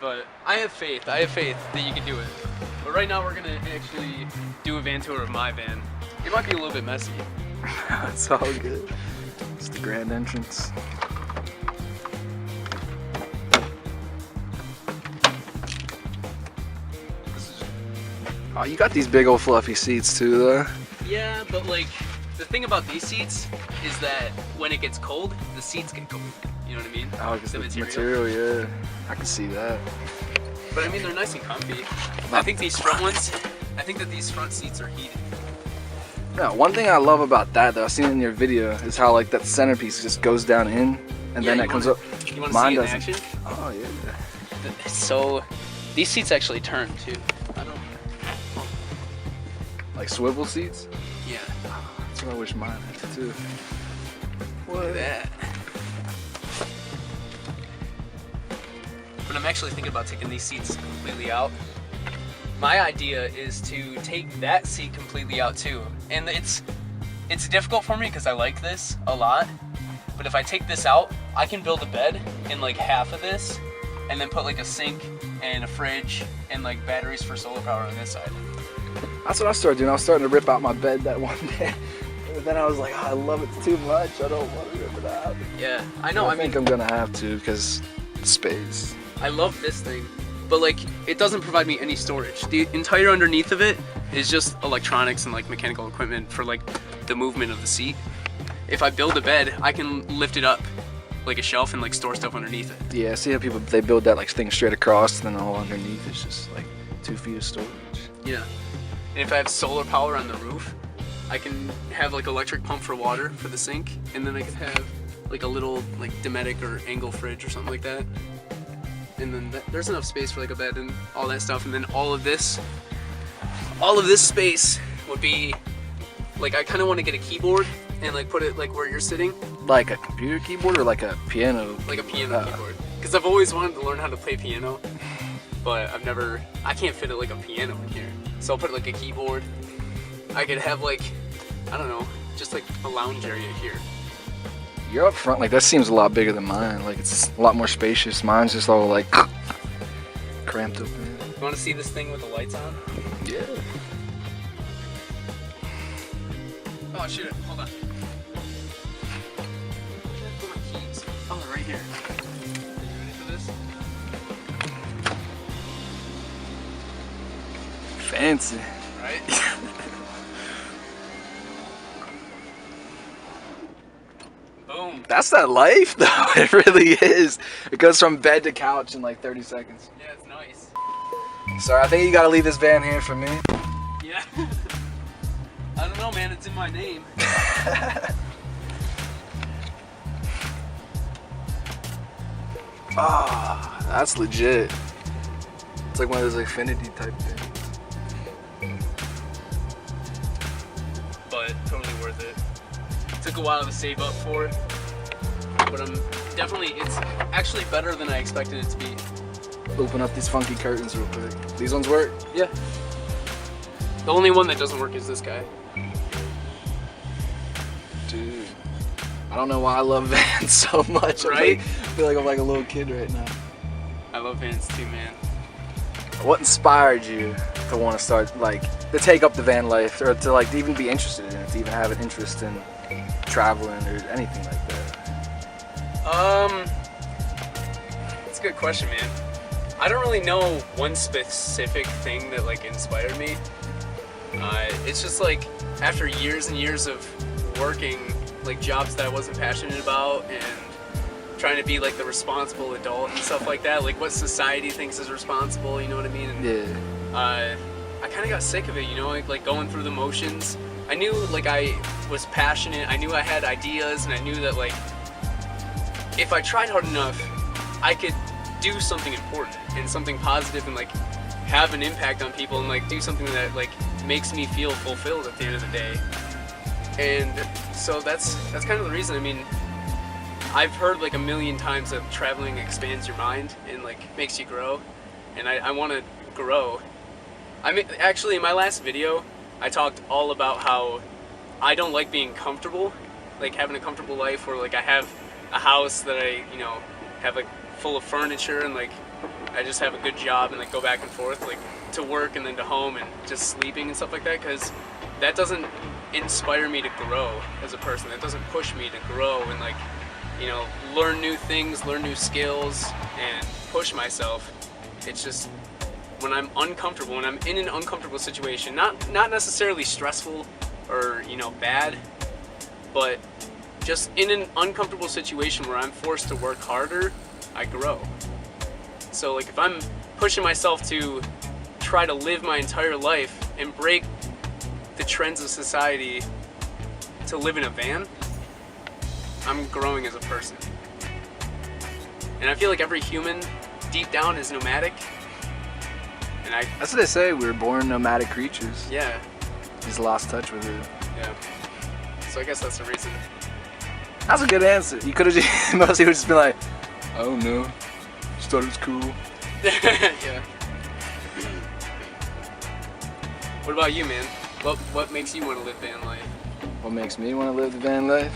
But I have faith that you can do it. But right now we're gonna actually do a van tour of my van. It might be a little bit messy. It's all good. It's the grand entrance. Oh, you got these big old fluffy seats too, though. Yeah, but like, the thing about these seats is that when it gets cold, the seats get cold. You know what I mean? Oh, because the material, yeah. I can see that. But I mean, they're nice and comfy. I think these front ones, I think that these front seats are heated. No, one thing I love about that, though, I've seen it in your video, is how like that centerpiece just goes down in, and then it comes up. You want to see it in action? Oh yeah. So, these seats actually turn too. Like swivel seats? Yeah. That's what I wish mine had too. Look at that. But I'm actually thinking about taking these seats completely out. My idea is to take that seat completely out too. And it's difficult for me because I like this a lot. But if I take this out, I can build a bed in like half of this and then put like a sink and a fridge and like batteries for solar power on this side. That's what I started doing. I was starting to rip out my bed that one day. But then I was like, oh, I love it too much. I don't want to rip it out. Yeah, I know. I think I'm going to have to because space. I love this thing, but like, it doesn't provide me any storage. The entire underneath of it is just electronics and like mechanical equipment for like the movement of the seat. If I build a bed, I can lift it up like a shelf and like store stuff underneath it. Yeah, see how people, they build that like thing straight across and then all underneath is just like 2 feet of storage. Yeah. And if I have solar power on the roof, I can have like electric pump for water for the sink, and then I could have like a little like Dometic or Angle fridge or something like that. And then there's enough space for like a bed and all that stuff. And then all of this space would be like, I kind of want to get a keyboard and like put it like where you're sitting. Like a computer keyboard or like a piano? Like a piano keyboard. Because I've always wanted to learn how to play piano, but I can't fit it like a piano in here. So I'll put like a keyboard. I could have like, I don't know, just like a lounge area here. You're up front, like that seems a lot bigger than mine. Like it's a lot more spacious. Mine's just all like cramped up. You want to see this thing with the lights on? Yeah. Oh shit, hold on. Put my keys. Oh, they're right here. Are you ready for this? Fancy. Right? Boom. That's that life though, it really is. It goes from bed to couch in like 30 seconds. Yeah, it's nice. Sorry, I think you gotta leave this van here for me. Yeah. I don't know, man, it's in my name. Ah, that's legit. It's like one of those Infinity type things. But totally worth it. Took a while to save up for it, but it's actually better than I expected it to be. Open up these funky curtains real quick. These ones work? Yeah. The only one that doesn't work is this guy. Dude, I don't know why I love vans so much. Right? I feel like I'm like a little kid right now. I love vans too, man. What inspired you to want to start, like, to take up the van life, or to like even be interested in it, to even have an interest in traveling or anything like that? That's a good question, man. I don't really know one specific thing that like inspired me. It's just like after years and years of working like jobs that I wasn't passionate about and trying to be like the responsible adult and stuff like that, like what society thinks is responsible, you know what I mean? And, Yeah. I kind of got sick of it, you know, like going through the motions. I knew like I was passionate, I knew I had ideas, and I knew that like if I tried hard enough, I could do something important and something positive and like have an impact on people and like do something that like makes me feel fulfilled at the end of the day. And so that's kind of the reason. I mean, I've heard like a million times that traveling expands your mind and like makes you grow, and I want to grow. I mean, actually in my last video I talked all about how I don't like being comfortable, like having a comfortable life where like I have a house that I, you know, have like full of furniture and like I just have a good job and like go back and forth, like to work and then to home and just sleeping and stuff like that, because that doesn't inspire me to grow as a person. That doesn't push me to grow and like, you know, learn new things, learn new skills, and push myself. It's just when I'm uncomfortable, when I'm in an uncomfortable situation, not necessarily stressful or, you know, bad, but just in an uncomfortable situation where I'm forced to work harder, I grow. So like if I'm pushing myself to try to live my entire life and break the trends of society to live in a van, I'm growing as a person. And I feel like every human deep down is nomadic. And that's what they say, we were born nomadic creatures. Yeah. Just lost touch with it. Yeah. So I guess that's the reason. That's a good answer. You could have just, mostly would just be like, I don't know, just thought it was cool. Yeah. What about you, man? What makes you want to live van life? What makes me want to live the van life?